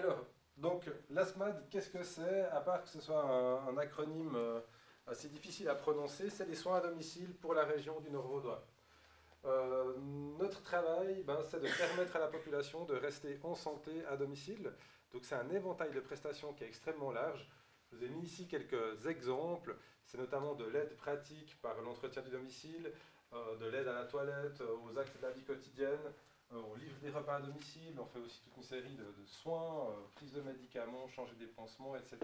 Alors, donc, l'ASMAD, qu'est-ce que c'est? À part que ce soit un acronyme assez difficile à prononcer, c'est les soins à domicile pour la région du Nord-Vaudois. Notre travail, c'est de permettre à la population de rester en santé à domicile. Donc c'est un éventail de prestations qui est extrêmement large. Je vous ai mis ici quelques exemples. C'est notamment de l'aide pratique par l'entretien du domicile, de l'aide à la toilette, aux actes de la vie quotidienne. On livre des repas à domicile, on fait aussi toute une série de soins, prise de médicaments, changer des pansements, etc.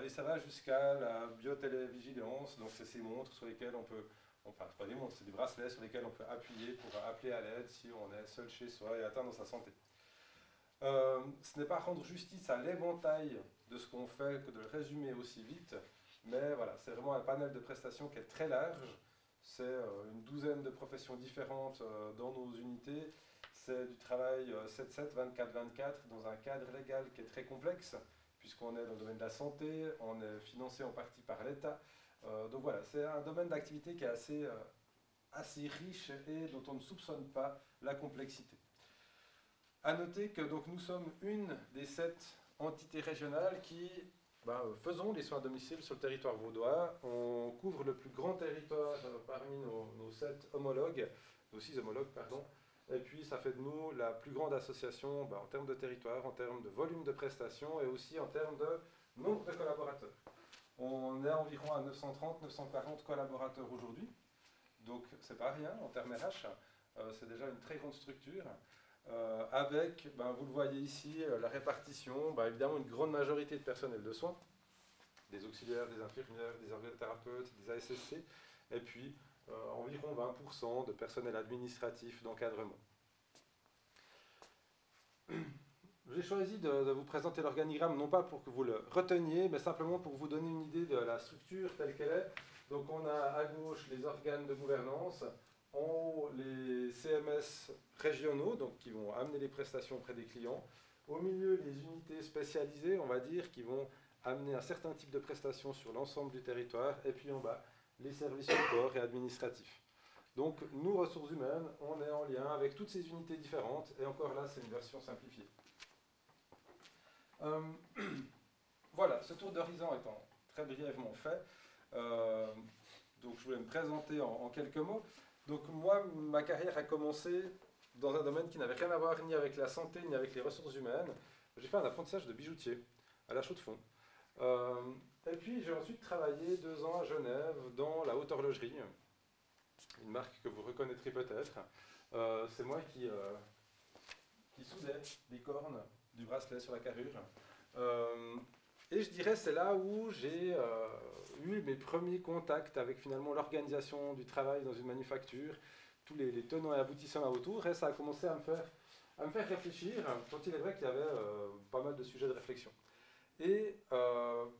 Et ça va jusqu'à la biotélévigilance, donc c'est ces montres sur lesquelles on peut, enfin c'est pas des montres, c'est des bracelets sur lesquels on peut appuyer pour appeler à l'aide si on est seul chez soi et atteint dans sa santé. Ce n'est pas rendre justice à l'éventail de ce qu'on fait que de le résumer aussi vite, mais voilà, c'est vraiment un panel de prestations qui est très large. C'est une douzaine de professions différentes dans nos unités. C'est du travail 7-7, 24-24, dans un cadre légal qui est très complexe, puisqu'on est dans le domaine de la santé, on est financé en partie par l'État. Donc voilà, c'est un domaine d'activité qui est assez riche et dont on ne soupçonne pas la complexité. À noter que donc, nous sommes une des 7 entités régionales qui faisons les soins à domicile sur le territoire vaudois. On couvre le plus grand territoire parmi nos 7 homologues, nos 6 homologues, pardon. Et puis ça fait de nous la plus grande association en termes de territoire, en termes de volume de prestations et aussi en termes de nombre de collaborateurs. On est environ à 930-940 collaborateurs aujourd'hui, donc c'est pas rien en termes RH, c'est déjà une très grande structure. Avec, vous le voyez ici, la répartition, évidemment une grande majorité de personnel de soins, des auxiliaires, des infirmières, des ergothérapeutes, des ASSC, et puis environ 20% de personnel administratif d'encadrement. J'ai choisi de vous présenter l'organigramme, non pas pour que vous le reteniez, mais simplement pour vous donner une idée de la structure telle qu'elle est. Donc on a à gauche les organes de gouvernance, en haut les CMS régionaux, donc qui vont amener les prestations auprès des clients. Au milieu, les unités spécialisées, on va dire, qui vont amener un certain type de prestations sur l'ensemble du territoire. Et puis en bas, les services support et administratifs. Donc nous, ressources humaines, on est en lien avec toutes ces unités différentes. Et encore là, c'est une version simplifiée. Voilà, ce tour d'horizon étant très brièvement fait, donc je voulais me présenter en quelques mots. Donc moi, ma carrière a commencé dans un domaine qui n'avait rien à voir ni avec la santé ni avec les ressources humaines. J'ai fait un apprentissage de bijoutier à la Chaux-de-Fonds. Et puis j'ai ensuite travaillé 2 ans à Genève dans la haute horlogerie, une marque que vous reconnaîtrez peut-être. C'est moi qui soudais les cornes du bracelet sur la carrure. Et je dirais c'est là où j'ai eu mes premiers contacts avec finalement l'organisation du travail dans une manufacture, tous les tenants et aboutissants autour, et ça a commencé à me faire réfléchir, quand il est vrai qu'il y avait pas mal de sujets de réflexion. Et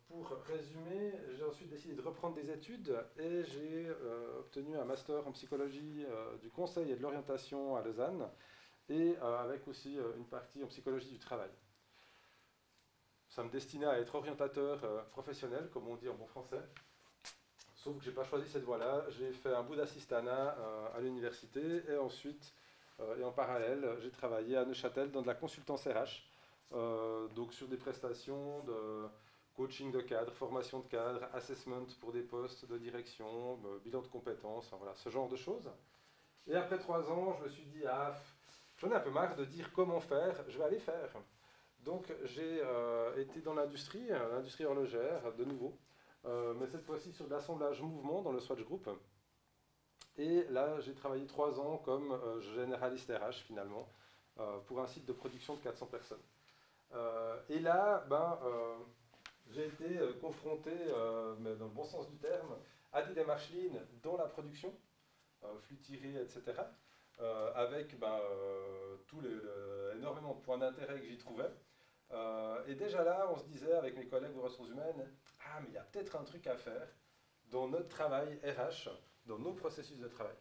pour résumer, j'ai ensuite décidé de reprendre des études et j'ai obtenu un master en psychologie du conseil et de l'orientation à Lausanne, et avec aussi une partie en psychologie du travail. Ça me destinait à être orientateur professionnel, comme on dit en bon français. Sauf que je n'ai pas choisi cette voie-là. J'ai fait un bout d'assistanat à l'université et ensuite, et en parallèle, j'ai travaillé à Neuchâtel dans de la consultance RH, donc sur des prestations de coaching de cadre, formation de cadre, assessment pour des postes de direction, bilan de compétences, enfin, voilà, ce genre de choses. Et après 3 ans, je me suis dit, j'en ai un peu marre de dire comment faire, je vais aller faire. Donc j'ai été dans l'industrie horlogère, de nouveau, mais cette fois-ci sur de l'assemblage mouvement dans le Swatch Group. Et là, j'ai travaillé 3 ans comme généraliste RH finalement, pour un site de production de 400 personnes. Et là, j'ai été confronté, mais dans le bon sens du terme, à des démarches lean dans la production, flux tiré, etc., avec énormément de points d'intérêt que j'y trouvais. Et déjà là, on se disait avec mes collègues aux ressources humaines, mais il y a peut-être un truc à faire dans notre travail RH, dans nos processus de travail.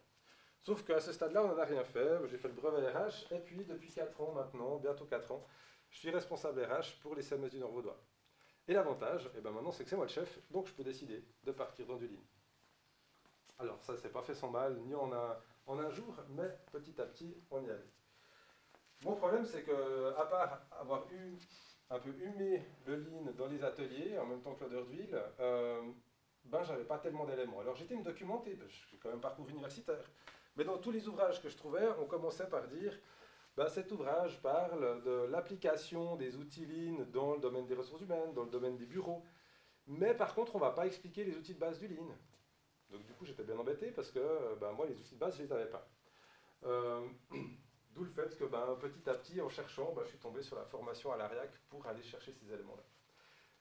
Sauf qu'à ce stade-là, on n'en a rien fait. J'ai fait le brevet RH, et puis depuis 4 ans maintenant, bientôt 4 ans, je suis responsable RH pour les CMS du Nord-Vaudois. Et l'avantage, maintenant, c'est que c'est moi le chef, donc je peux décider de partir dans du lean. Alors ça, c'est pas fait sans mal, ni en un jour, mais petit à petit, on y allait. Mon problème, c'est que, à part avoir eu un peu humer le lean dans les ateliers, en même temps que l'odeur d'huile, j'avais pas tellement d'éléments. Alors j'étais me documenter, j'ai quand même parcours universitaire, mais dans tous les ouvrages que je trouvais, on commençait par dire cet ouvrage parle de l'application des outils Lean dans le domaine des ressources humaines, dans le domaine des bureaux, mais par contre on ne va pas expliquer les outils de base du Lean. Donc du coup j'étais bien embêté parce que moi les outils de base je ne les avais pas. D'où le fait que petit à petit en cherchant, je suis tombé sur la formation à l'ARIAC pour aller chercher ces éléments-là.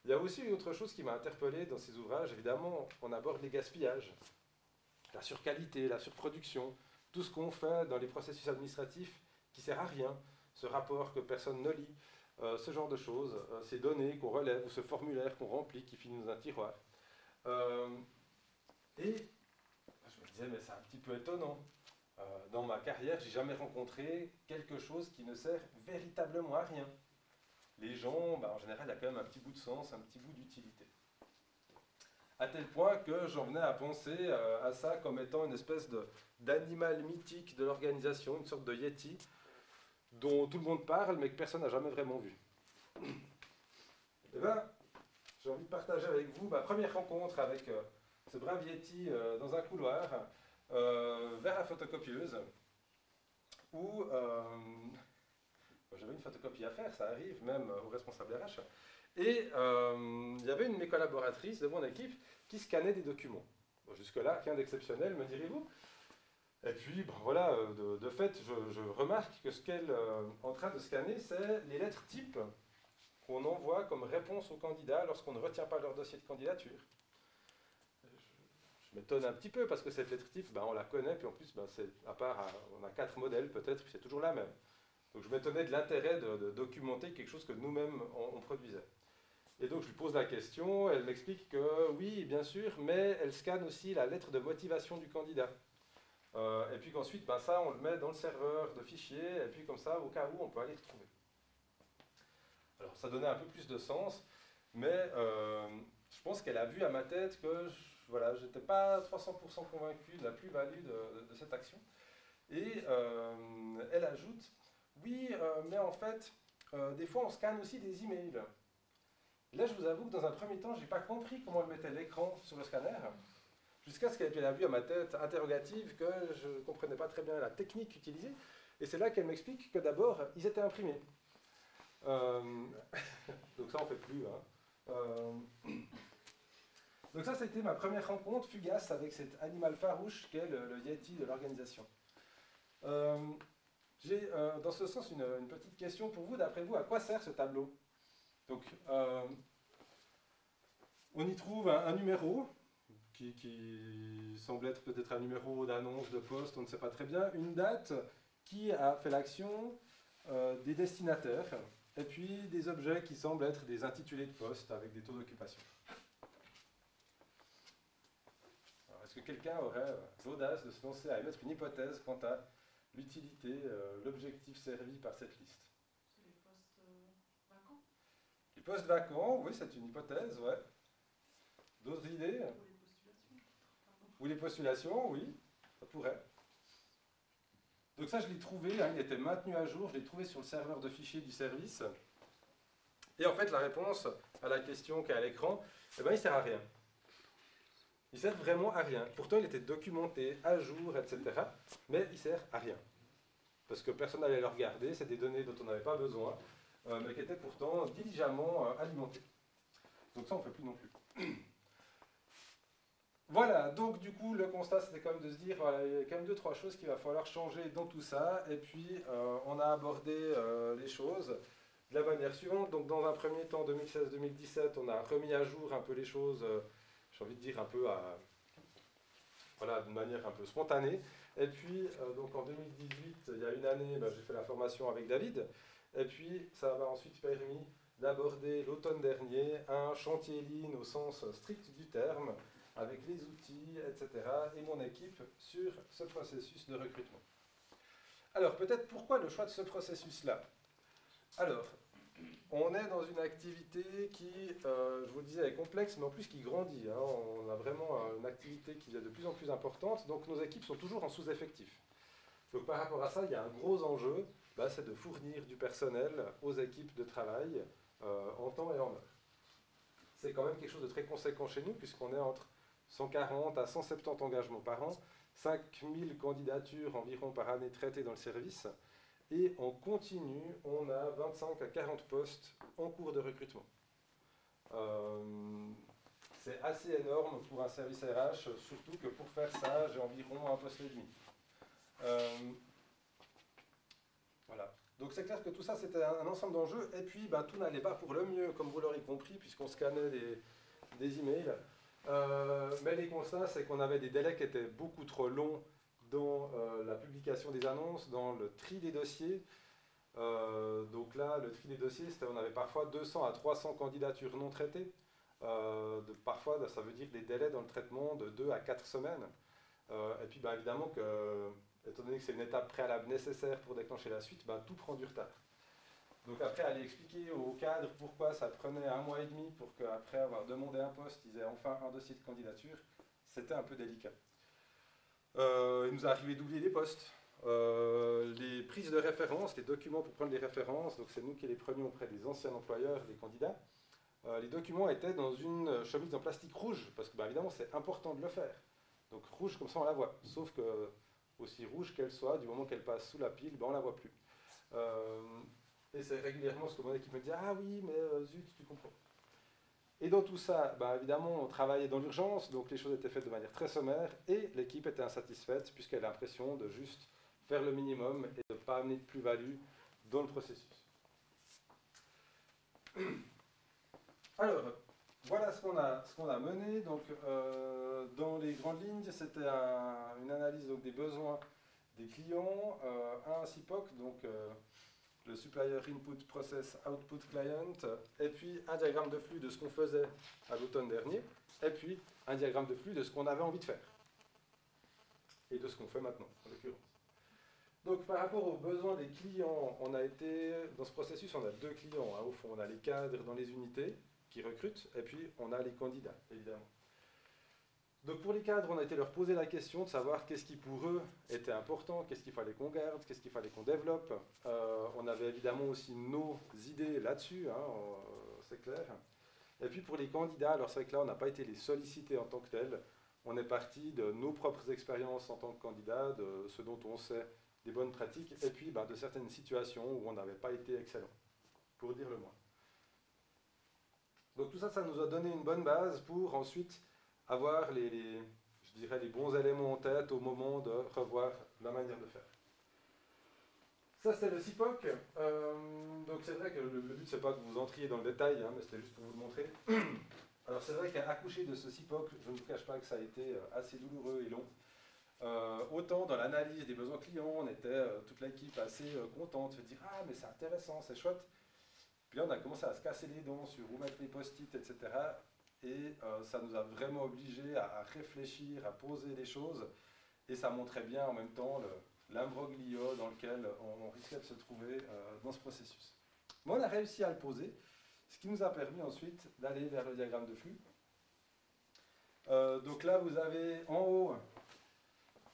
Il y a aussi une autre chose qui m'a interpellé dans ces ouvrages, évidemment, on aborde les gaspillages, la surqualité, la surproduction, tout ce qu'on fait dans les processus administratifs qui ne sert à rien, ce rapport que personne ne lit, ce genre de choses, ces données qu'on relève, ou ce formulaire qu'on remplit qui finit dans un tiroir. Et je me disais, mais c'est un petit peu étonnant. Dans ma carrière, j'ai jamais rencontré quelque chose qui ne sert véritablement à rien. Les gens, en général, il y a quand même un petit bout de sens, un petit bout d'utilité. À tel point que j'en venais à penser à ça comme étant une espèce d'animal mythique de l'organisation, une sorte de yeti, dont tout le monde parle, mais que personne n'a jamais vraiment vu. Eh bien, j'ai envie de partager avec vous ma première rencontre avec ce brave yeti dans un couloir, vers la photocopieuse, où j'avais une photocopie à faire, ça arrive même au responsable RH, et il y avait une de mes collaboratrices de mon équipe qui scannait des documents. Bon, jusque-là, rien d'exceptionnel, me direz-vous. Et puis, voilà, de fait, je remarque que ce qu'elle est en train de scanner, c'est les lettres types qu'on envoie comme réponse aux candidats lorsqu'on ne retient pas leur dossier de candidature. Je m'étonne un petit peu parce que cette lettre type, on la connaît, puis en plus, à part, on a 4 modèles peut-être, puis c'est toujours la même. Donc je m'étonnais de l'intérêt de documenter quelque chose que nous-mêmes on produisait. Et donc je lui pose la question, elle m'explique que oui, bien sûr, mais elle scanne aussi la lettre de motivation du candidat. Et puis qu'ensuite, ça, on le met dans le serveur de fichiers, et puis comme ça, au cas où, on peut aller retrouver. Alors ça donnait un peu plus de sens, mais je pense qu'elle a vu à ma tête que je n'étais pas 300% convaincu de la plus-value de cette action. Et elle ajoute, oui, mais en fait, des fois on scanne aussi des emails. Là, je vous avoue que dans un premier temps, je n'ai pas compris comment elle mettait l'écran sur le scanner, jusqu'à ce qu'elle a vu à ma tête interrogative que je ne comprenais pas très bien la technique utilisée. Et c'est là qu'elle m'explique que d'abord, ils étaient imprimés. Donc ça, on ne fait plus. Donc ça, c'était ma première rencontre fugace avec cet animal farouche qu'est le yeti de l'organisation. J'ai dans ce sens une petite question pour vous. D'après vous, à quoi sert ce tableau? Donc, on y trouve un numéro qui semble être peut-être un numéro d'annonce, de poste, on ne sait pas très bien, une date, qui a fait l'action, des destinataires, et puis des objets qui semblent être des intitulés de poste avec des taux d'occupation. Est-ce que quelqu'un aurait l'audace de se lancer à émettre une hypothèse quant à l'utilité, l'objectif servi par cette liste? C'est les postes vacants. Les postes vacants, oui, c'est une hypothèse, ouais. D'autres idées? Ou les postulations, oui, ça pourrait. Donc ça, je l'ai trouvé, il était maintenu à jour, je l'ai trouvé sur le serveur de fichiers du service. Et en fait, la réponse à la question qui est à l'écran, il ne sert à rien. Il sert vraiment à rien. Pourtant, il était documenté, à jour, etc. Mais il sert à rien. Parce que personne n'allait le regarder, c'est des données dont on n'avait pas besoin, mais qui étaient pourtant diligemment alimentées. Donc ça, on ne fait plus non plus. Voilà, donc du coup, le constat, c'était quand même de se dire, voilà, il y a quand même 2-3 choses qu'il va falloir changer dans tout ça. Et puis, on a abordé les choses de la manière suivante. Donc, dans un premier temps, 2016-2017, on a remis à jour un peu les choses, j'ai envie de dire un peu d'une manière un peu spontanée. Et puis, donc en 2018, il y a une année, j'ai fait la formation avec David. Et puis, ça m'a ensuite permis d'aborder l'automne dernier un chantier Lean au sens strict du terme, avec les outils, etc., et mon équipe sur ce processus de recrutement. Alors, peut-être pourquoi le choix de ce processus-là? Alors, on est dans une activité qui, je vous le disais, est complexe, mais en plus qui grandit. On a vraiment une activité qui est de plus en plus importante, donc nos équipes sont toujours en sous-effectif. Donc par rapport à ça, il y a un gros enjeu, c'est de fournir du personnel aux équipes de travail en temps et en heure. C'est quand même quelque chose de très conséquent chez nous, puisqu'on est entre 140 à 170 engagements par an, 5000 candidatures environ par année traitées dans le service, et en continu, on a 25 à 40 postes en cours de recrutement. C'est assez énorme pour un service RH, surtout que pour faire ça, j'ai environ un poste et demi. Voilà. Donc c'est clair que tout ça, c'était un ensemble d'enjeux, et puis tout n'allait pas pour le mieux, comme vous l'aurez compris, puisqu'on scannait des emails. Mais les constats, c'est qu'on avait des délais qui étaient beaucoup trop longs dans la publication des annonces, dans le tri des dossiers. Donc là, le tri des dossiers, on avait parfois 200 à 300 candidatures non traitées. Parfois, ça veut dire des délais dans le traitement de 2 à 4 semaines. Et puis, évidemment, étant donné que c'est une étape préalable nécessaire pour déclencher la suite, tout prend du retard. Donc après, aller expliquer aux cadres pourquoi ça prenait 1 mois et demi pour qu'après avoir demandé un poste, ils aient enfin un dossier de candidature, c'était un peu délicat. Il nous est arrivé d'oublier des postes. Les prises de référence, les documents pour prendre les références, donc c'est nous qui les prenions auprès des anciens employeurs, des candidats. Les documents étaient dans une chemise en plastique rouge, parce que évidemment c'est important de le faire. Donc rouge, comme ça on la voit. Sauf que, aussi rouge qu'elle soit, du moment qu'elle passe sous la pile, on la voit plus. Et c'est régulièrement ce que mon équipe me dit, ah oui, mais zut, tu comprends. Et dans tout ça, évidemment, on travaillait dans l'urgence, donc les choses étaient faites de manière très sommaire, et l'équipe était insatisfaite, puisqu'elle a l'impression de juste faire le minimum et de ne pas amener de plus-value dans le processus. Alors, voilà ce qu'on a mené. Donc, dans les grandes lignes, c'était une analyse donc, des besoins des clients, un SIPOC, donc le Supplier Input Process Output Client, et puis un diagramme de flux de ce qu'on faisait à l'automne dernier, et puis un diagramme de flux de ce qu'on avait envie de faire, et de ce qu'on fait maintenant, en l'occurrence. Donc par rapport aux besoins des clients, on a été, dans ce processus, on a 2 clients, au fond, on a les cadres dans les unités qui recrutent, et puis on a les candidats, évidemment. Donc pour les cadres, on a été leur poser la question de savoir qu'est-ce qui pour eux était important, qu'est-ce qu'il fallait qu'on garde, qu'est-ce qu'il fallait qu'on développe. On avait évidemment aussi nos idées là-dessus, c'est clair. Et puis pour les candidats, alors c'est vrai que là on n'a pas été les sollicités en tant que tels, on est parti de nos propres expériences en tant que candidats, de ce dont on sait des bonnes pratiques, et puis de certaines situations où on n'avait pas été excellent, pour dire le moins. Donc tout ça, ça nous a donné une bonne base pour ensuite avoir je dirais, les bons éléments en tête au moment de revoir la manière de faire. Ça, c'est le SIPOC. Donc c'est vrai que le but, c'est pas que vous entriez dans le détail, mais c'était juste pour vous le montrer. Alors c'est vrai qu'à accoucher de ce SIPOC, je ne vous cache pas que ça a été assez douloureux et long. Autant dans l'analyse des besoins clients, on était toute l'équipe assez contente, de dire « Ah, mais c'est intéressant, c'est chouette ». Puis là, on a commencé à se casser les dents sur où mettre les post-it, etc. Et ça nous a vraiment obligés à réfléchir, à poser les choses. Et ça montrait bien en même temps l'imbroglio dans lequel on risquait de se trouver dans ce processus. Mais on a réussi à le poser, ce qui nous a permis ensuite d'aller vers le diagramme de flux. Donc là, vous avez en haut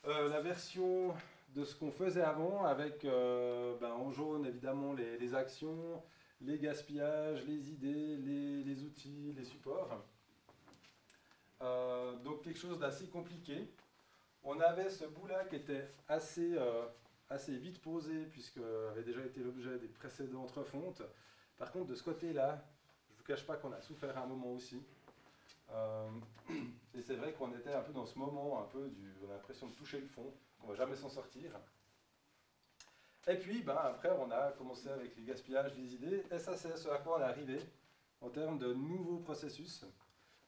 la version de ce qu'on faisait avant, avec en jaune évidemment les actions, les gaspillages, les idées, les outils, les supports. Donc quelque chose d'assez compliqué. On avait ce bout-là qui était assez vite posé, puisque avait déjà été l'objet des précédentes refontes. Par contre, de ce côté-là, je ne vous cache pas qu'on a souffert à un moment aussi. Et c'est vrai qu'on était un peu dans ce moment, on a l'impression de toucher le fond, qu'on ne va jamais s'en sortir. Et puis, après, on a commencé avec les gaspillages, les idées, et ça, c'est ce à quoi on est arrivé en termes de nouveaux processus.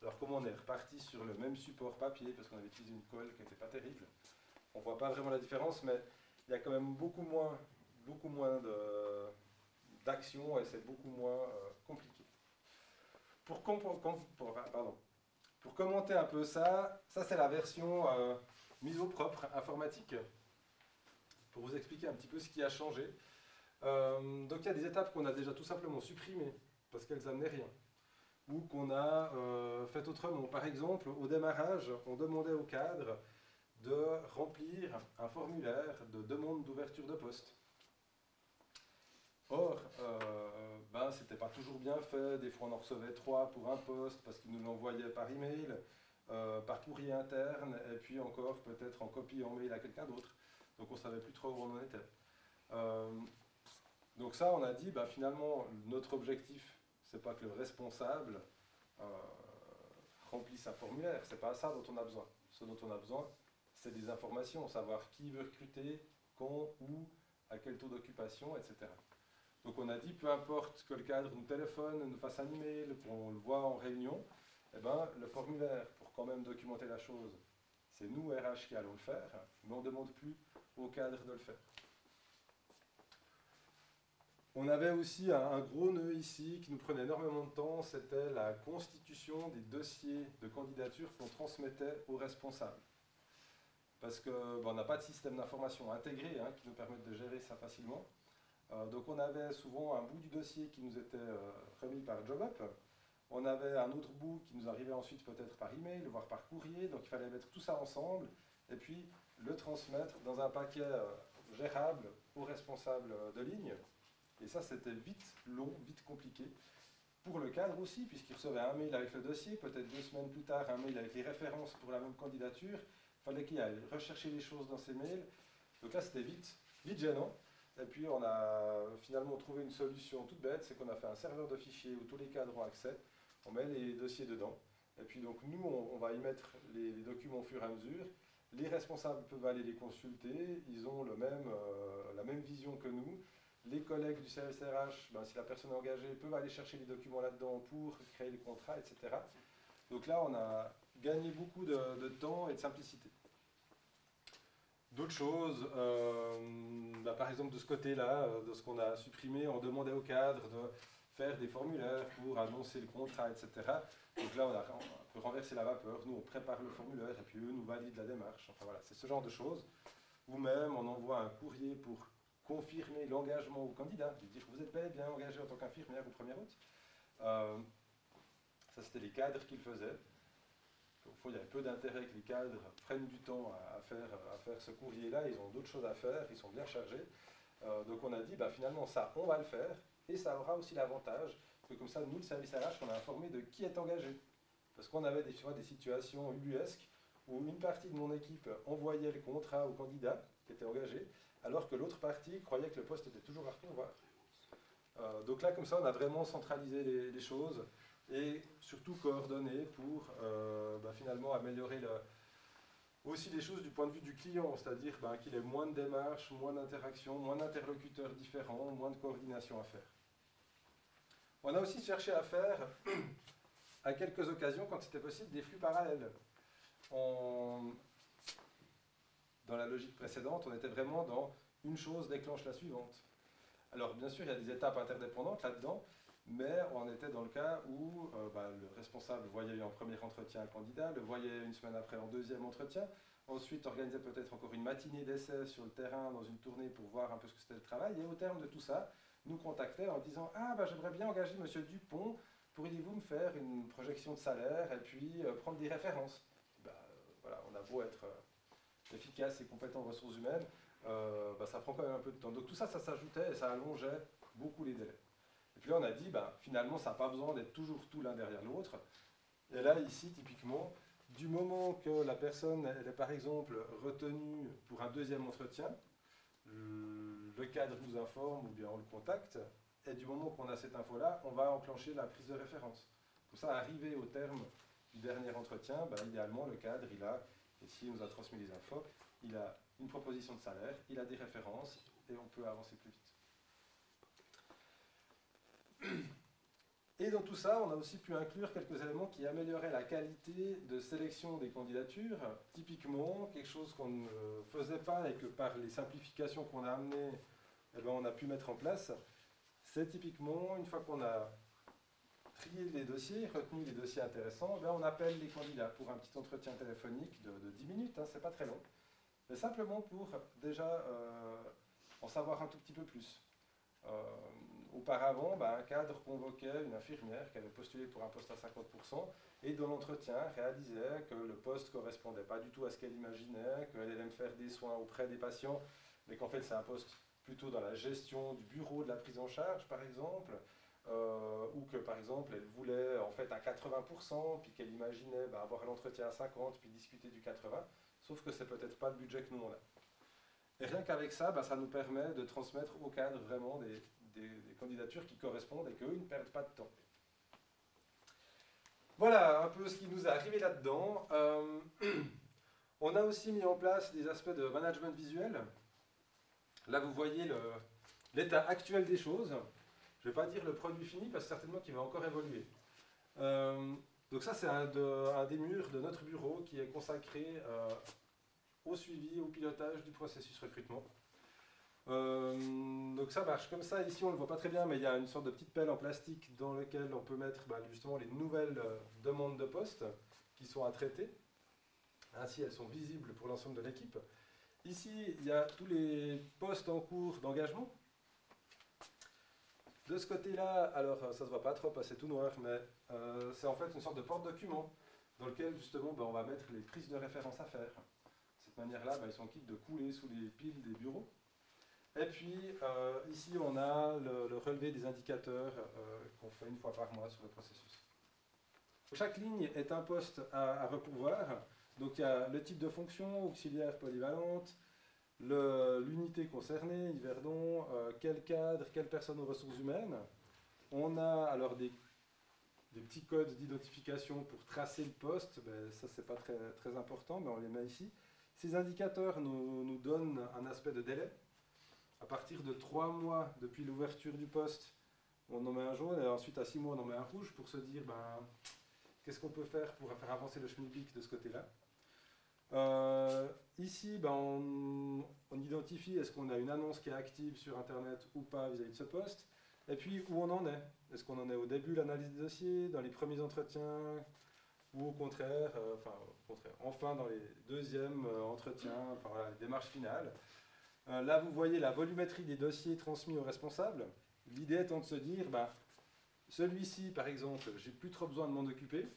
Alors, comme on est reparti sur le même support papier, parce qu'on avait utilisé une colle qui n'était pas terrible, on ne voit pas vraiment la différence, mais il y a quand même beaucoup moins d'action et c'est beaucoup moins compliqué. Pour commenter un peu ça c'est la version mise au propre informatique. Pour vous expliquer un petit peu ce qui a changé. Donc il y a des étapes qu'on a déjà tout simplement supprimées parce qu'elles n'amenaient rien. Ou qu'on a fait autrement. Par exemple, au démarrage, on demandait au cadre de remplir un formulaire de demande d'ouverture de poste. Or, c'était pas toujours bien fait. Des fois, on en recevait 3 pour un poste parce qu'ils nous l'envoyaient par email, par courrier interne, et puis encore peut-être en copie en mail à quelqu'un d'autre. Donc, on savait plus trop où on en était. Donc ça, on a dit, finalement, notre objectif, c'est pas que le responsable remplisse un formulaire. C'est pas ça dont on a besoin. Ce dont on a besoin, c'est des informations, savoir qui veut recruter, quand, où, à quel taux d'occupation, etc. Donc on a dit, peu importe que le cadre nous téléphone, nous fasse un email, qu'on le voit en réunion, le formulaire, pour quand même documenter la chose, c'est nous, RH, qui allons le faire, mais on ne demande plus au cadre de le faire. On avait aussi un gros nœud ici qui nous prenait énormément de temps, c'était la constitution des dossiers de candidature qu'on transmettait aux responsables. Parce qu'on n'a pas de système d'information intégré qui nous permette de gérer ça facilement. Donc on avait souvent un bout du dossier qui nous était remis par JobUp. On avait un autre bout qui nous arrivait ensuite peut-être par email, voire par courrier. Donc il fallait mettre tout ça ensemble et puis le transmettre dans un paquet gérable aux responsables de ligne. Et ça, c'était vite long, vite compliqué. Pour le cadre aussi, puisqu'il recevait un mail avec le dossier, peut-être 2 semaines plus tard, un mail avec les références pour la même candidature. Il fallait qu'il aille rechercher les choses dans ses mails. Donc là, c'était vite gênant. Et puis, on a finalement trouvé une solution toute bête, c'est qu'on a fait un serveur de fichiers où tous les cadres ont accès. On met les dossiers dedans. Et puis, donc, nous, on va y mettre les documents au fur et à mesure. Les responsables peuvent aller les consulter. Ils ont la même vision que nous. Les collègues du service RH, si la personne est engagée, peuvent aller chercher les documents là-dedans pour créer les contrats, etc. Donc là, on a gagné beaucoup de temps et de simplicité. D'autres choses, par exemple de ce côté-là, de ce qu'on a supprimé, on demandait au cadre de faire des formulaires pour annoncer le contrat, etc. Donc là, on peut renverser la vapeur. Nous, on prépare le formulaire et puis eux nous valident la démarche. Enfin voilà, c'est ce genre de choses. Ou même, on envoie un courrier pour confirmer l'engagement au candidat, lui dire que vous êtes bel et bien engagé en tant qu'infirmière au 1er août. Ça, c'était les cadres qui le faisaient. Il y avait peu d'intérêt que les cadres prennent du temps à faire ce courrier-là. Ils ont d'autres choses à faire, ils sont bien chargés. Donc on a dit, finalement, ça, on va le faire. Et ça aura aussi l'avantage que comme ça, nous, le service RH, on a informé de qui est engagé. Parce qu'on avait des situations ubuesques où une partie de mon équipe envoyait le contrat au candidat qui était engagé, alors que l'autre partie croyait que le poste était toujours à pourvoir. Donc là, comme ça, on a vraiment centralisé les choses et surtout coordonné pour finalement améliorer aussi les choses du point de vue du client, c'est-à-dire qu'il ait moins de démarches, moins d'interactions, moins d'interlocuteurs différents, moins de coordination à faire. On a aussi cherché à faire, à quelques occasions, quand c'était possible, des flux parallèles. Dans la logique précédente, on était vraiment dans une chose déclenche la suivante. Alors bien sûr, il y a des étapes interdépendantes là-dedans, mais on était dans le cas où le responsable voyait en premier entretien un candidat, le voyait une semaine après en deuxième entretien, ensuite organisait peut-être encore une matinée d'essai sur le terrain dans une tournée pour voir un peu ce que c'était le travail, et au terme de tout ça, nous contactait en disant « Ah, j'aimerais bien engager M. Dupont, pourriez-vous me faire une projection de salaire et puis prendre des références ?» Voilà, on a beau être efficace et compétent en ressources humaines, ça prend quand même un peu de temps. Donc tout ça, ça s'ajoutait et ça allongeait beaucoup les délais. Et puis là, on a dit, finalement, ça n'a pas besoin d'être toujours tout l'un derrière l'autre. Et là, ici, typiquement, du moment que la personne elle est par exemple retenue pour un deuxième entretien, le cadre nous informe ou bien on le contacte, et du moment qu'on a cette info-là, on va enclencher la prise de référence. Comme ça, arrivé au terme du dernier entretien, idéalement, le cadre, ici, il nous a transmis les infos, il a une proposition de salaire, il a des références, et on peut avancer plus vite. Et dans tout ça, on a aussi pu inclure quelques éléments qui amélioraient la qualité de sélection des candidatures. Typiquement, quelque chose qu'on ne faisait pas et que par les simplifications qu'on a amenées, on a pu mettre en place, c'est typiquement, une fois qu'on a trié les dossiers, retenu les dossiers intéressants, on appelle les candidats pour un petit entretien téléphonique de 10 minutes, c'est pas très long, mais simplement pour déjà en savoir un tout petit peu plus. Auparavant, un cadre convoquait une infirmière qui avait postulé pour un poste à 50% et dans l'entretien réalisait que le poste ne correspondait pas du tout à ce qu'elle imaginait, qu'elle allait me faire des soins auprès des patients, mais qu'en fait c'est un poste plutôt dans la gestion du bureau, de la prise en charge par exemple, ou que par exemple elle voulait en fait à 80%, puis qu'elle imaginait avoir l'entretien à 50, puis discuter du 80, sauf que c'est peut-être pas le budget que nous on a. Et rien qu'avec ça, ça nous permet de transmettre au cadre vraiment des candidatures qui correspondent et qu'eux ne perdent pas de temps. Voilà un peu ce qui nous est arrivé là-dedans. On a aussi mis en place des aspects de management visuel. Là, vous voyez l'état actuel des choses. Je ne vais pas dire le produit fini, parce que certainement qu'il va encore évoluer. Donc ça, c'est un des murs de notre bureau qui est consacré au suivi, au pilotage du processus recrutement. Donc ça marche comme ça. Ici, on ne le voit pas très bien, mais il y a une sorte de petite pelle en plastique dans laquelle on peut mettre justement les nouvelles demandes de poste qui sont à traiter. Ainsi, elles sont visibles pour l'ensemble de l'équipe. Ici, il y a tous les postes en cours d'engagement. De ce côté-là, alors ça ne se voit pas trop, c'est tout noir, mais c'est en fait une sorte de porte-document dans lequel justement on va mettre les prises de référence à faire. De cette manière-là, ils sont quittes de couler sous les piles des bureaux. Et puis ici, on a le relevé des indicateurs qu'on fait une fois par mois sur le processus. Chaque ligne est un poste à repourvoir. Donc il y a le type de fonction, auxiliaire polyvalente, l'unité concernée, Yverdon, quel cadre, quelle personne aux ressources humaines. On a alors des petits codes d'identification pour tracer le poste, ça c'est pas très important, mais on les met ici. Ces indicateurs nous donnent un aspect de délai. À partir de 3 mois depuis l'ouverture du poste, on en met un jaune, et ensuite à 6 mois on en met un rouge pour se dire qu'est-ce qu'on peut faire pour faire avancer le schmilblick de ce côté-là. Ici, on identifie est-ce qu'on a une annonce qui est active sur Internet ou pas vis-à-vis de ce poste, et puis où on en est. Est-ce qu'on en est au début, l'analyse des dossiers, dans les premiers entretiens, ou au contraire, enfin dans les deuxièmes entretiens, voilà, les démarches finales. Là, vous voyez la volumétrie des dossiers transmis aux responsables. L'idée étant de se dire, celui-ci, par exemple, j'ai plus trop besoin de m'en occuper.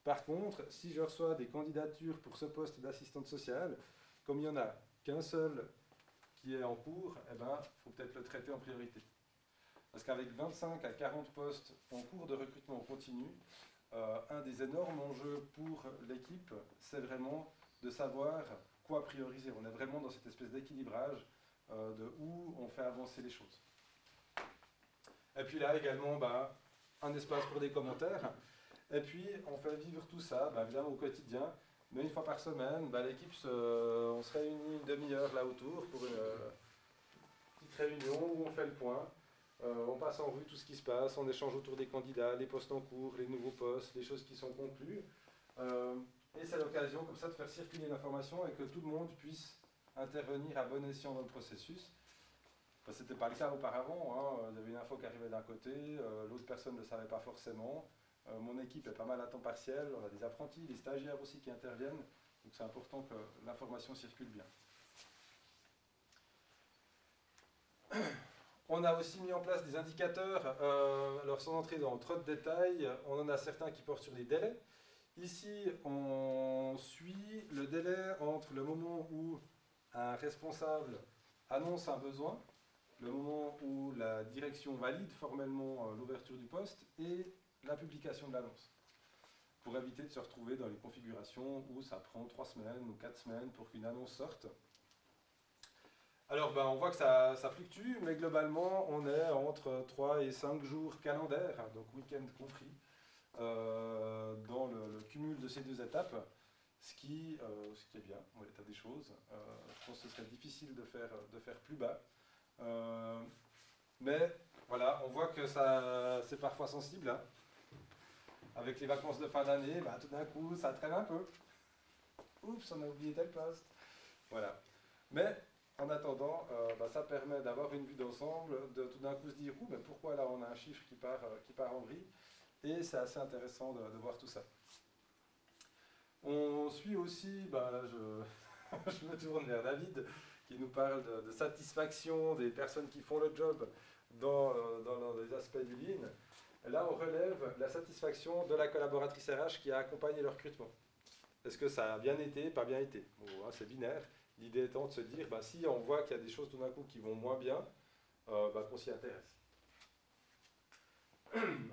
Par contre, si je reçois des candidatures pour ce poste d'assistante sociale, comme il n'y en a qu'un seul qui est en cours, il faut peut-être le traiter en priorité. Parce qu'avec 25 à 40 postes en cours de recrutement continu, un des énormes enjeux pour l'équipe, c'est vraiment de savoir quoi prioriser. On est vraiment dans cette espèce d'équilibrage de où on fait avancer les choses. Et puis là également, un espace pour des commentaires. Et puis, on fait vivre tout ça, évidemment, au quotidien. Mais une fois par semaine, l'équipe, on se réunit une demi-heure là autour pour une petite réunion où on fait le point. On passe en revue tout ce qui se passe, on échange autour des candidats, les postes en cours, les nouveaux postes, les choses qui sont conclues. Et c'est l'occasion, comme ça, de faire circuler l'information et que tout le monde puisse intervenir à bon escient dans le processus. Ce n'était pas le cas auparavant. Il y avait une info qui arrivait d'un côté, l'autre personne ne le savait pas forcément. Mon équipe est pas mal à temps partiel, on a des apprentis, des stagiaires aussi qui interviennent, donc c'est important que l'information circule bien. On a aussi mis en place des indicateurs, alors sans entrer dans trop de détails, on en a certains qui portent sur des délais. Ici, on suit le délai entre le moment où un responsable annonce un besoin, le moment où la direction valide formellement l'ouverture du poste et la publication de l'annonce, pour éviter de se retrouver dans les configurations où ça prend 3 semaines ou 4 semaines pour qu'une annonce sorte. Alors on voit que ça fluctue, mais globalement on est entre 3 et 5 jours calendaires, donc week-end compris, dans le cumul de ces deux étapes, ce qui est bien dans l'état des choses. Je pense que ce serait difficile de faire plus bas. Mais voilà, on voit que c'est parfois sensible. Avec les vacances de fin d'année, tout d'un coup, ça traîne un peu. Oups, on a oublié tel poste. Voilà. Mais en attendant, ça permet d'avoir une vue d'ensemble, de tout d'un coup se dire, mais pourquoi là on a un chiffre qui part en vrille. Et c'est assez intéressant de voir tout ça. On suit aussi, je me tourne vers David, qui nous parle de satisfaction des personnes qui font le job dans les aspects du Lean. Là, on relève la satisfaction de la collaboratrice RH qui a accompagné le recrutement. Est-ce que ça a bien été, pas bien été? C'est binaire. L'idée étant de se dire, si on voit qu'il y a des choses tout d'un coup qui vont moins bien, qu'on s'y intéresse.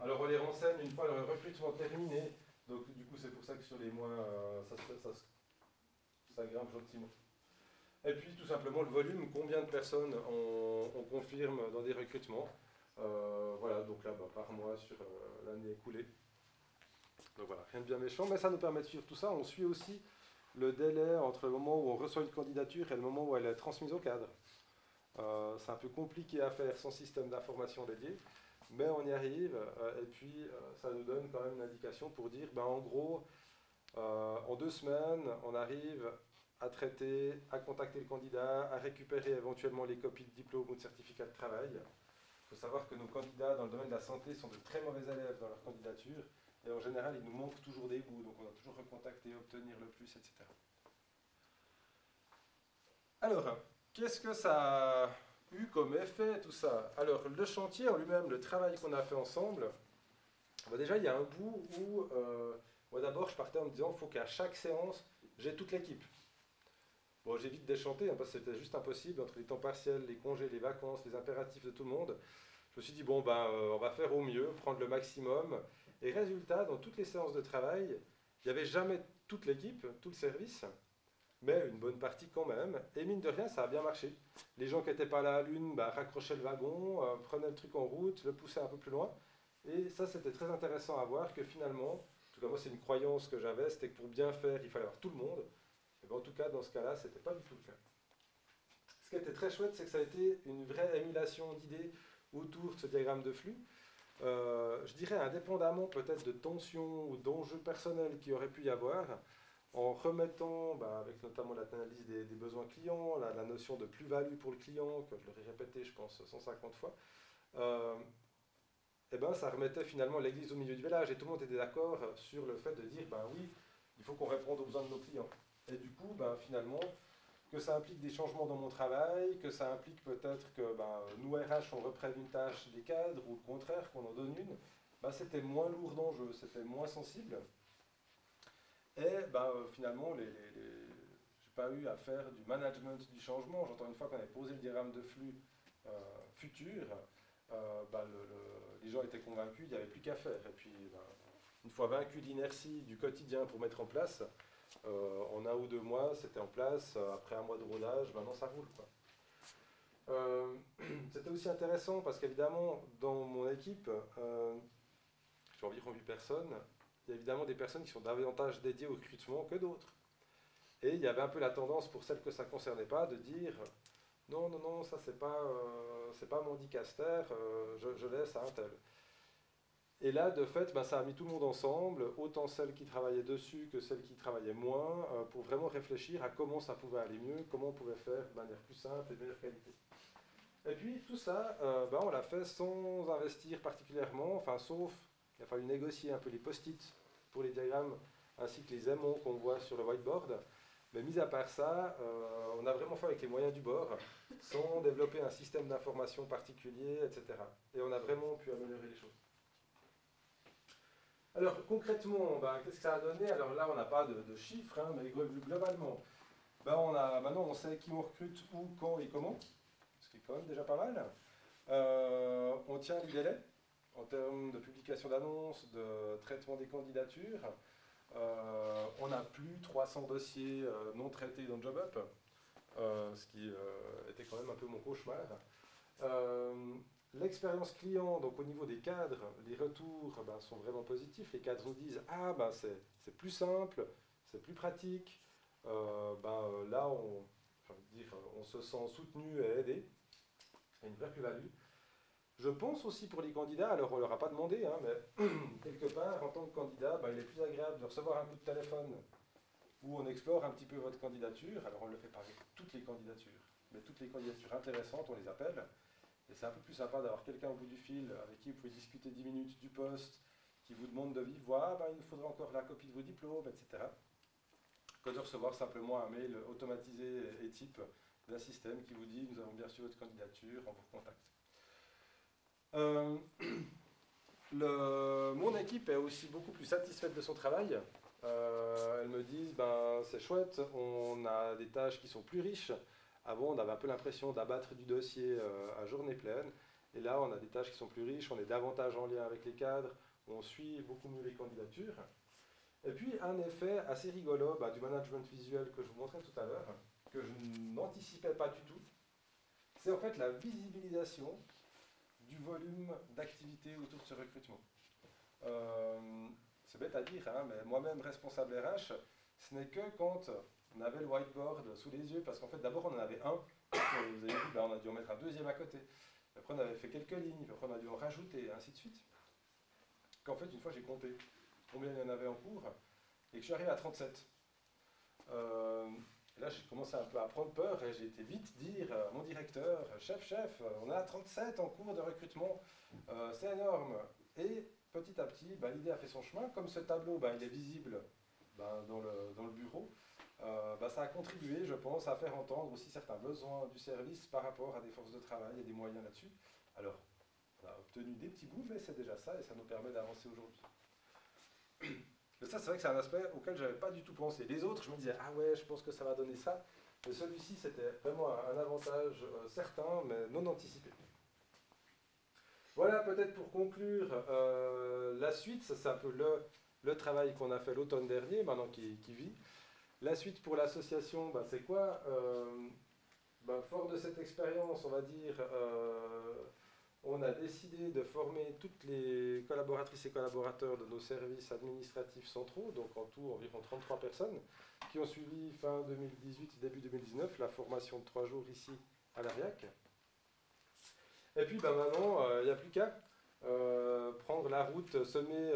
Alors on les renseigne une fois le recrutement terminé, donc du coup c'est pour ça que sur les mois, ça grimpe gentiment. Et puis tout simplement le volume, combien de personnes on confirme dans des recrutements. Voilà, donc là par mois sur l'année écoulée. Donc voilà, rien de bien méchant, mais ça nous permet de suivre tout ça. On suit aussi le délai entre le moment où on reçoit une candidature et le moment où elle est transmise au cadre. C'est un peu compliqué à faire sans système d'information dédié, mais on y arrive, et puis ça nous donne quand même une indication pour dire, en gros, en 2 semaines, on arrive à traiter, à contacter le candidat, à récupérer éventuellement les copies de diplôme ou de certificat de travail. Il faut savoir que nos candidats dans le domaine de la santé sont de très mauvais élèves dans leur candidature, et en général, il nous manque toujours des bouts, donc on doit toujours recontacter, obtenir le plus, etc. Alors, qu'est-ce que ça a eu comme effet, tout ça? Alors, le chantier en lui-même, le travail qu'on a fait ensemble, déjà, il y a un bout où, moi d'abord, je partais en me disant, il faut qu'à chaque séance, j'ai toute l'équipe. Bon, j'ai vite déchanté, parce que c'était juste impossible, entre les temps partiels, les congés, les vacances, les impératifs de tout le monde. Je me suis dit, on va faire au mieux, prendre le maximum. Et résultat, dans toutes les séances de travail, il n'y avait jamais toute l'équipe, tout le service, mais une bonne partie quand même. Et mine de rien, ça a bien marché. Les gens qui n'étaient pas là à l'une raccrochaient le wagon, prenaient le truc en route, le poussaient un peu plus loin. Et ça, c'était très intéressant à voir que finalement, en tout cas moi c'est une croyance que j'avais, c'était que pour bien faire, il fallait avoir tout le monde. Et en tout cas, dans ce cas-là, ce n'était pas du tout le cas. Ce qui était très chouette, c'est que ça a été une vraie émulation d'idées autour de ce diagramme de flux. Je dirais indépendamment peut-être de tensions ou d'enjeux personnels qu'il y aurait pu y avoir, en remettant, avec notamment l'analyse des besoins clients, la notion de plus-value pour le client, que je leur ai répété, je pense, 150 fois, ça remettait finalement l'église au milieu du village, et tout le monde était d'accord sur le fait de dire, oui, il faut qu'on réponde aux besoins de nos clients. Et du coup, finalement, que ça implique des changements dans mon travail, que ça implique peut-être que nous RH on reprenne une tâche des cadres, ou le contraire, qu'on en donne une, c'était moins lourd d'enjeu, c'était moins sensible. Et finalement, j'ai pas eu à faire du management du changement. J'entends une fois qu'on avait posé le diagramme de flux futur, les gens étaient convaincus, il n'y avait plus qu'à faire. Et puis, une fois vaincu l'inertie du quotidien pour mettre en place, en 1 ou 2 mois, c'était en place. Après 1 mois de rodage, maintenant ça roule, quoi. C'était aussi intéressant parce qu'évidemment, dans mon équipe, j'ai environ 8 personnes, il y a évidemment des personnes qui sont davantage dédiées au recrutement que d'autres. Et il y avait un peu la tendance pour celles que ça ne concernait pas de dire non, ça c'est pas mon dicaster, je laisse à un tel. Et là, de fait, ça a mis tout le monde ensemble, autant celles qui travaillaient dessus que celles qui travaillaient moins, pour vraiment réfléchir à comment ça pouvait aller mieux, comment on pouvait faire de manière plus simple et de meilleure qualité. Et puis tout ça, on l'a fait sans investir particulièrement, sauf qu'il a fallu négocier un peu les post-it pour les diagrammes, ainsi que les aimants qu'on voit sur le whiteboard. Mais mis à part ça, on a vraiment fait avec les moyens du bord, sans développer un système d'information particulier, etc. Et on a vraiment pu améliorer les choses. Alors concrètement, qu'est-ce que ça a donné? Alors là, on n'a pas de chiffres, mais globalement, maintenant on sait qui on recrute, où, quand et comment, ce qui est quand même déjà pas mal. On tient du délai en termes de publication d'annonces, de traitement des candidatures. On n'a plus 300 dossiers non traités dans JobUp, ce qui était quand même un peu mon cauchemar. L'expérience client, donc au niveau des cadres, les retours sont vraiment positifs. Les cadres nous disent c'est plus simple, c'est plus pratique. Là, on se sent soutenu et aidé. C'est une vraie plus-value. Je pense aussi pour les candidats, alors on ne leur a pas demandé, mais quelque part, en tant que candidat, il est plus agréable de recevoir un coup de téléphone où on explore un petit peu votre candidature. Alors on ne le fait pas avec toutes les candidatures, mais toutes les candidatures intéressantes, on les appelle. Et c'est un peu plus sympa d'avoir quelqu'un au bout du fil avec qui vous pouvez discuter 10 minutes du poste, qui vous demande de vive voix, il nous faudra encore la copie de vos diplômes, etc. Que de recevoir simplement un mail automatisé et type d'un système qui vous dit nous avons bien reçu votre candidature, on vous recontacte. Mon équipe est aussi beaucoup plus satisfaite de son travail. Elles me disent, ben, c'est chouette, on a des tâches qui sont plus riches. Avant, on avait un peu l'impression d'abattre du dossier à journée pleine. Et là, on a des tâches qui sont plus riches, on est davantage en lien avec les cadres, on suit beaucoup mieux les candidatures. Et puis, un effet assez rigolo du management visuel que je vous montrais tout à l'heure, que je n'anticipais pas du tout, c'est en fait la visibilisation du volume d'activité autour de ce recrutement. C'est bête à dire, hein, mais moi-même responsable RH, ce n'est que quand on avait le whiteboard sous les yeux, parce qu'en fait d'abord on en avait un, vous avez vu, on a dû en mettre un deuxième à côté, après on avait fait quelques lignes, après on a dû en rajouter, et ainsi de suite. Qu'en fait une fois j'ai compté combien il y en avait en cours, et que je suis arrivé à 37. Et là j'ai commencé un peu à prendre peur, et j'ai été vite dire à mon directeur, chef, on est à 37 en cours de recrutement, c'est énorme. Et petit à petit, l'idée a fait son chemin. Comme ce tableau, il est visible dans le bureau, ça a contribué, je pense, à faire entendre aussi certains besoins du service par rapport à des forces de travail et des moyens là-dessus. Alors, on a obtenu des petits bouts, mais c'est déjà ça, et ça nous permet d'avancer aujourd'hui. Mais ça, c'est vrai que c'est un aspect auquel je n'avais pas du tout pensé. Les autres, je me disais, ah ouais, je pense que ça va donner ça. Mais celui-ci, c'était vraiment un avantage certain, mais non anticipé. Voilà, peut-être pour conclure, la suite, ça c'est un peu le travail qu'on a fait l'automne dernier, maintenant qui vit. La suite pour l'association, c'est quoi? Fort de cette expérience, on va dire, on a décidé de former toutes les collaboratrices et collaborateurs de nos services administratifs centraux, donc en tout environ 33 personnes, qui ont suivi fin 2018, début 2019, la formation de 3 jours ici à l'ARIAC. Et puis maintenant, il n'y a plus qu'à prendre la route semée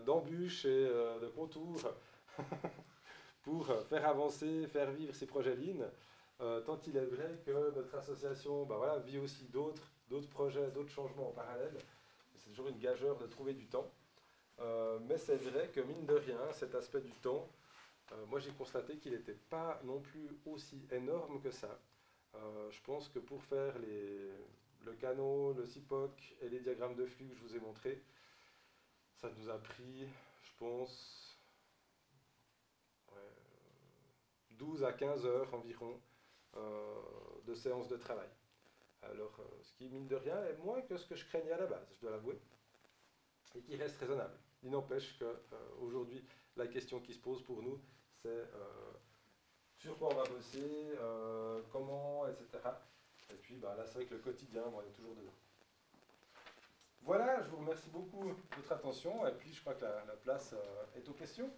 d'embûches et de contours pour faire avancer, faire vivre ces projets Lean, tant il est vrai que notre association vit aussi d'autres projets, d'autres changements en parallèle. C'est toujours une gageure de trouver du temps. Mais c'est vrai que mine de rien, cet aspect du temps, moi j'ai constaté qu'il n'était pas non plus aussi énorme que ça. Je pense que pour faire le canot, le CIPOC et les diagrammes de flux que je vous ai montrés, ça nous a pris, je pense, 12 à 15 heures environ de séance de travail. Alors, ce qui, mine de rien, est moins que ce que je craignais à la base, je dois l'avouer, et qui reste raisonnable. Il n'empêche qu'aujourd'hui, la question qui se pose pour nous, c'est sur quoi on va bosser, comment, etc. Et puis là, c'est vrai que le quotidien, il est toujours dedans. Voilà, je vous remercie beaucoup de votre attention, et puis je crois que la place est aux questions.